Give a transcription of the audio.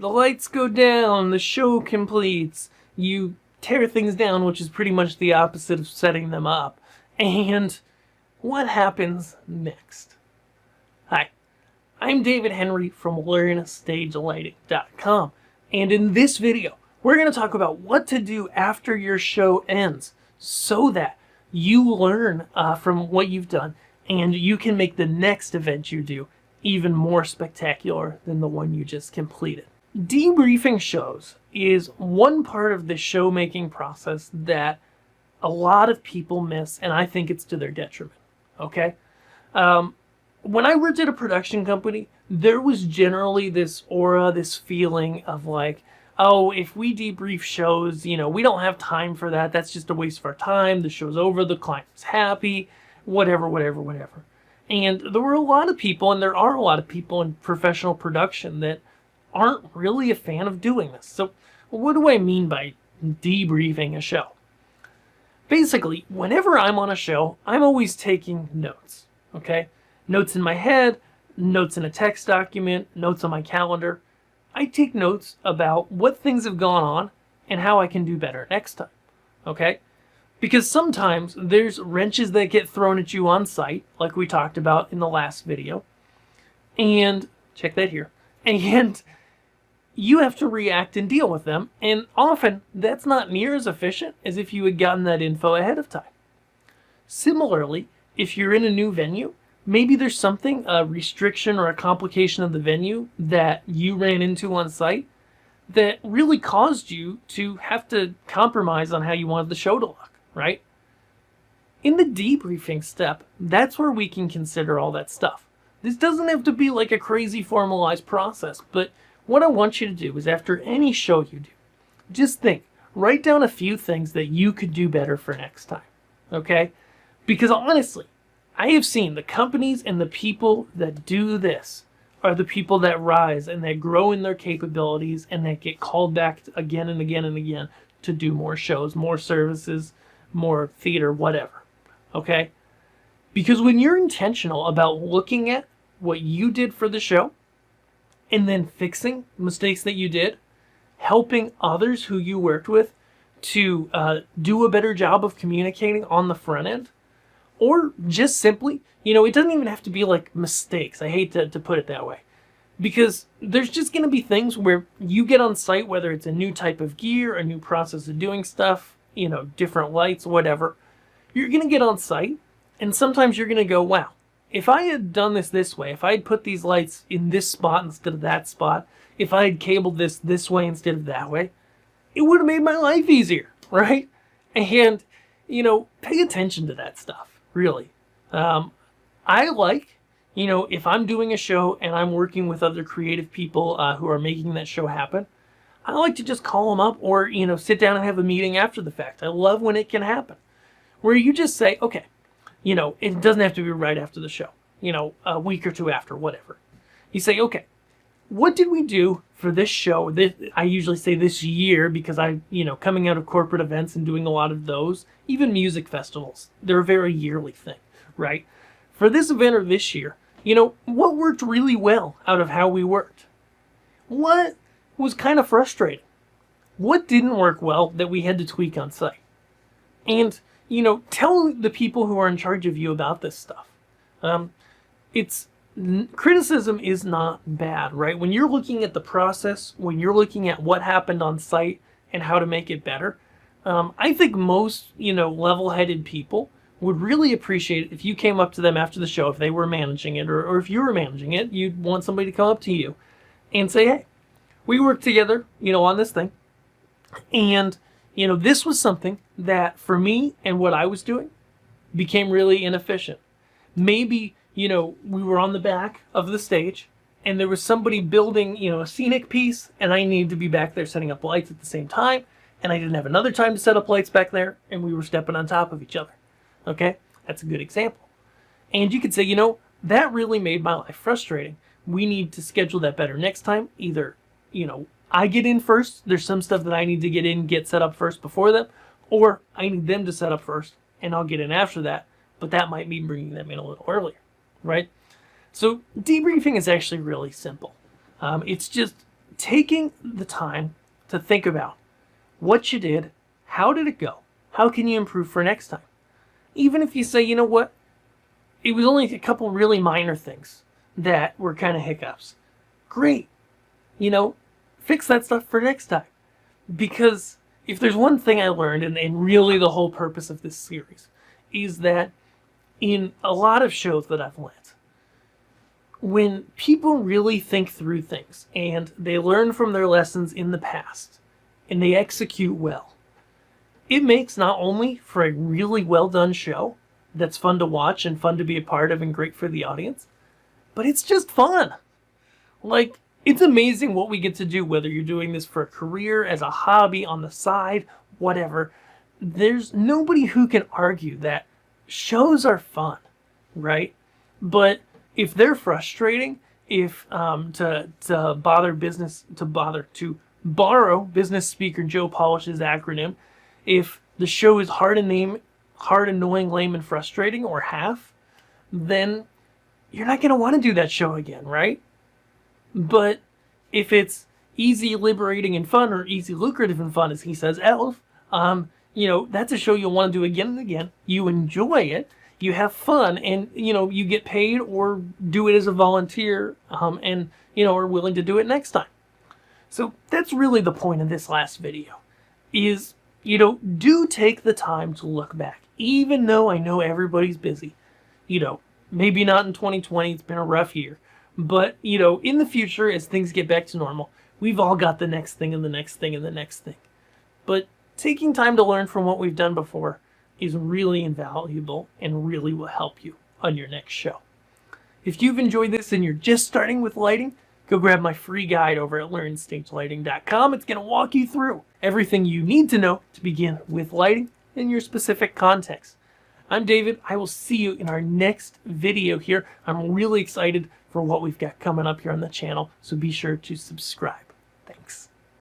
the lights go down, the show completes, you tear things down, which is pretty much the opposite of setting them up. And what happens next? Hi, I'm David Henry from LearnStageLighting.com, and in this video, we're going to talk about what to do after your show ends so that you learn from what you've done and you can make the next event you do even more spectacular than the one you just completed. Debriefing shows is one part of the show making process that a lot of people miss, and I think it's to their detriment. Okay? When I worked at a production company, there was generally this aura, this feeling of like, oh, if we debrief shows, we don't have time for that. That's just a waste of our time. The show's over. The client's happy. Whatever. And there were a lot of people, and there are a lot of people in professional production that aren't really a fan of doing this. So what do I mean by debriefing a show? Basically, whenever I'm on a show, I'm always taking notes, okay? Notes in my head, notes in a text document, notes on my calendar. I take notes about what things have gone on and how I can do better next time, okay? Because sometimes there's wrenches that get thrown at you on site, like we talked about in the last video, and check that here, and you have to react and deal with them, and often that's not near as efficient as if you had gotten that info ahead of time. Similarly, if you're in a new venue, maybe there's something, a restriction or a complication of the venue that you ran into on site that really caused you to have to compromise on how you wanted the show to look, right? In the debriefing step, that's where we can consider all that stuff. This doesn't have to be like a crazy formalized process, but what I want you to do is after any show you do, just think, write down a few things that you could do better for next time, okay? Because honestly, I have seen the companies and the people that do this are the people that rise and that grow in their capabilities and that get called back again and again and again to do more shows, more services, more theater, whatever, okay? Because when you're intentional about looking at what you did for the show and then fixing mistakes that you did, helping others who you worked with to do a better job of communicating on the front end, or just simply, it doesn't even have to be like mistakes. I hate to put it that way. Because there's just going to be things where you get on site, whether it's a new type of gear, a new process of doing stuff, different lights, whatever. You're going to get on site, and sometimes you're going to go, wow, if I had done this way, if I had put these lights in this spot instead of that spot, if I had cabled this way instead of that way, it would have made my life easier, right? And, pay attention to that stuff, really. I like, if I'm doing a show and I'm working with other creative people who are making that show happen, I like to just call them up or, sit down and have a meeting after the fact. I love when it can happen. Where you just say, okay, it doesn't have to be right after the show, a week or two after, whatever. You say, okay, what did we do for this show? I usually say this year because coming out of corporate events and doing a lot of those, even music festivals, they're a very yearly thing, right? For this event or this year, what worked really well out of how we worked? What was kind of frustrating? What didn't work well that we had to tweak on site? And, tell the people who are in charge of you about this stuff. Criticism is not bad, right? When you're looking at the process, when you're looking at what happened on site and how to make it better, I think most, level-headed people would really appreciate it if you came up to them after the show, if they were managing it, or if you were managing it, you'd want somebody to come up to you and say, hey, we worked together, on this thing, and, this was something that for me and what I was doing became really inefficient. Maybe, we were on the back of the stage and there was somebody building, a scenic piece, and I needed to be back there setting up lights at the same time, and I didn't have another time to set up lights back there, and we were stepping on top of each other. Okay? That's a good example. And you could say, that really made my life frustrating. We need to schedule that better next time. Either, I get in first, there's some stuff that I need to get set up first before them, or I need them to set up first, and I'll get in after that, but that might mean bringing them in a little earlier, right? So debriefing is actually really simple. It's just taking the time to think about what you did, how did it go, how can you improve for next time. Even if you say, you know what, it was only a couple really minor things that were kind of hiccups. Great. Fix that stuff for next time. Because if there's one thing I learned, and really the whole purpose of this series, is that in a lot of shows that I've led, when people really think through things and they learn from their lessons in the past and they execute well, it makes not only for a really well done show that's fun to watch and fun to be a part of and great for the audience, but it's just fun. Like, it's amazing what we get to do, whether you're doing this for a career, as a hobby, on the side, whatever. There's nobody who can argue that shows are fun, right? But if they're frustrating, if to borrow business speaker Joe Polish's acronym, if the show is hard, annoying, lame, and frustrating, or half, then you're not going to want to do that show again, right? But if it's easy, liberating, and fun, or easy, lucrative, and fun, as he says, Elf, that's a show you'll want to do again and again. You enjoy it, you have fun, and, you get paid or do it as a volunteer, and, are willing to do it next time. So that's really the point of this last video, is, do take the time to look back. Even though I know everybody's busy, maybe not in 2020, it's been a rough year. But, in the future, as things get back to normal, we've all got the next thing and the next thing and the next thing. But taking time to learn from what we've done before is really invaluable and really will help you on your next show. If you've enjoyed this and you're just starting with lighting, go grab my free guide over at learnstagelighting.com. It's going to walk you through everything you need to know to begin with lighting in your specific context. I'm David. I will see you in our next video here. I'm really excited for what we've got coming up here on the channel, so be sure to subscribe. Thanks.